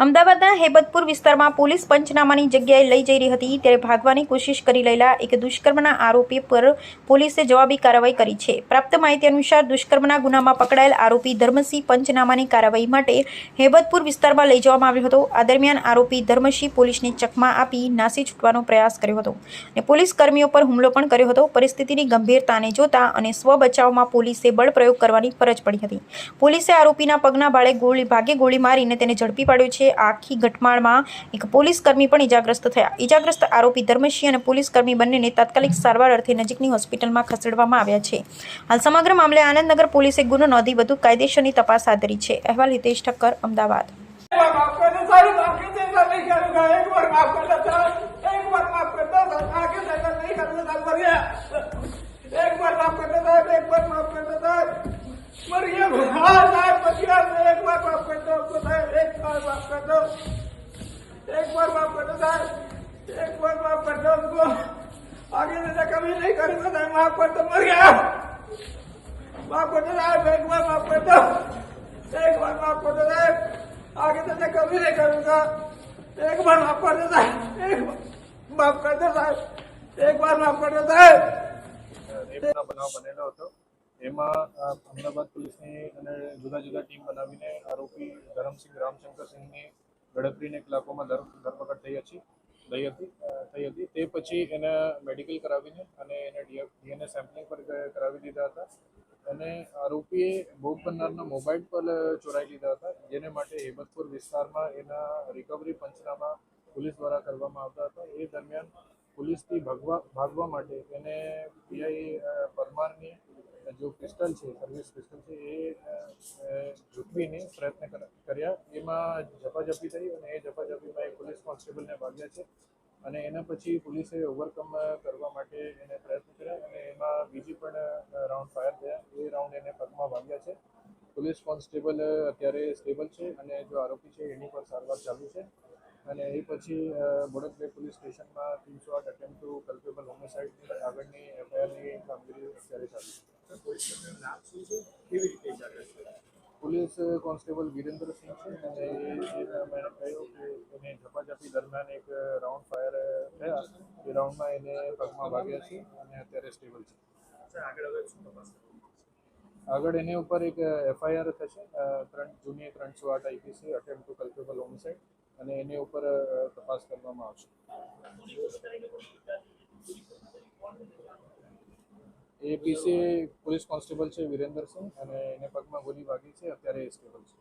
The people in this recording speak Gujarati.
અમદાવાદના હેબતપુર વિસ્તારમાં પોલીસ પંચનામાની જગ્યાએ લઈ જઈ રહી હતી ત્યારે ભાગવાની કોશિશ કરી રહેલા એક દુષ્કર્મના આરોપી પર પોલીસે જવાબી કાર્યવાહી કરી છે। પ્રાપ્ત માહિતી અનુસાર દુષ્કર્મના ગુનામાં પકડાયેલ આરોપી ધર્મસિંહ પંચનામાની કાર્યવાહી માટે હેબતપુર વિસ્તારમાં લઈ જવામાં આવ્યો હતો। આ દરમિયાન આરોપી ધર્મસિંહ પોલીસને ચકમા આપી નાસી છૂટવાનો પ્રયાસ કર્યો હતો અને પોલીસ કર્મીઓ પર હુમલો પણ કર્યો હતો। પરિસ્થિતિની ગંભીરતાને જોતા અને સ્વ બચાવમાં પોલીસે બળ પ્રયોગ કરવાની ફરજ પડી હતી। પોલીસે આરોપીના પગના ભાગે ગોળી મારીને તેને ઝડપી પાડ્યો છે। આખી ઘટનામાં એક પોલીસ કર્મી પણ ઇજાગ્રસ્ત થયા। ઇજાગ્રસ્ત આરોપી ધર્મસિંહ અને પોલીસ કર્મી બંનેને તાત્કાલિક સારવાર અર્થે નજીકની હોસ્પિટલમાં ખસેડવામાં આવ્યા છે। હાલ સમગ્ર મામલે આનંદનગર પોલીસે ગુનો નોંધી વધુ કાયદેસરની તપાસ હાથ ધરી છે। અહેવાલ હિતેશ ઠક્કર, અમદાવાદ। एक बार माफ कर दो साहब, एक बार माफ कर दो हमको, आगे से कभी नहीं करूंगा साहब, माफ कर दो, मर गया, माफ कर दो साहब, एक बार माफ कर दो, एक बार माफ कर दो साहब, आगे से कभी नहीं करूंगा, एक बार माफ कर दो साहब, एक माफ कर दो साहब, एक बार माफ कर दो साहब। રેપના બનાવ બનેલો હતો એમાં અમદાવાદ પોલીસની અને જુદા જુદા ટીમ બનાવીને આરોપી ધરમસિંહ રામશંકરસિંહની ગણતરીને કલાકોમાં ધરપકડ થઈ હતી। તે પછી એને મેડિકલ કરાવીને અને એને ડીએનએ સેમ્પલિંગ પર કરાવી દીધા હતા અને આરોપીએ ભોગ બનનારના મોબાઈલ પર ચોરાઈ લીધા હતા, જેને માટે હેબતપુર વિસ્તારમાં એના રિકવરી પંચનામા પોલીસ દ્વારા કરવામાં આવતા હતા। એ દરમિયાન પોલીસથી ભાગવા માટે એને પીઆઈ પરમારની जो पिस्टल है सर्विस पिस्टल है ये झूठवीने प्रयत्न कर्या एमां झपाझपी थई अने ए झपाझपीमां एक पोलीस कोन्स्टेबलने वाग्या छे अने एना पछी पोलीसे ओवरकम करवा माटे एने प्रयत्न कर्या अने एमां बीजी पण राउंड फायर थया। ए राउंड एने पगमां वाग्या छे। पोलीस कोन्स्टेबल अत्यारे स्टेबल छे अने जो आरोपी छे एनी पर सारवार चालू छे અને એ પછી બોડક બે પોલીસ સ્ટેશનમાં 308 અટેમ્પ્ટ ટુ કલ્પેબલ હોમિસાઇડની આગળની એફઆઈઆરની કામગીરી અત્યારે ચાલુ છે। પોલીસ કોન્સ્ટેબલ વીરેન્દ્રસિંહ છે અને મેં કહ્યું કે એને ઝપાઝપી દરમિયાન એક રાઉન્ડ ફાયર થયા, એ રાઉન્ડમાં એને પગમાં વાગ્યા છે અને અત્યારે સ્ટેબલ છે। આગળ એની ઉપર એક એફઆઈઆર થશે 308 IPC attempt to culpable homicide અને એની ઉપર તપાસ કરવામાં આવશે। એ પીસી પોલીસ કોન્સ્ટેબલ છે વીરેન્દ્રસિંહ અને એને પગમાં ગોળી વાગી છે, અત્યારે સ્ટેબલ છે।